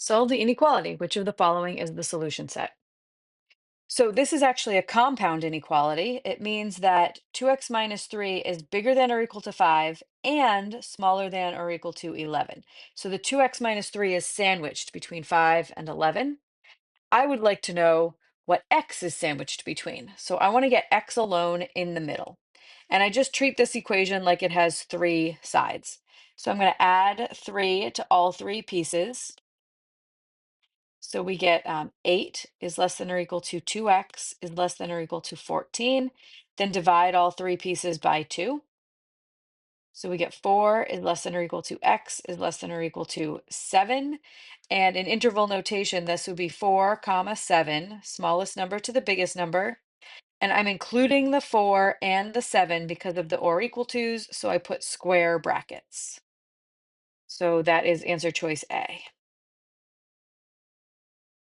Solve the inequality. Which of the following is the solution set? So this is actually a compound inequality. It means that 2x minus 3 is bigger than or equal to 5 and smaller than or equal to 11. So the 2x minus 3 is sandwiched between 5 and 11. I would like to know what x is sandwiched between. So I want to get x alone in the middle. And I just treat this equation like it has three sides. So I'm going to add 3 to all three pieces. So we get 8 is less than or equal to 2x is less than or equal to 14. Then divide all three pieces by 2. So we get 4 is less than or equal to x is less than or equal to 7. And in interval notation, this would be 4 comma 7, smallest number to the biggest number. And I'm including the 4 and the 7 because of the or equal tos, so I put square brackets. So that is answer choice A.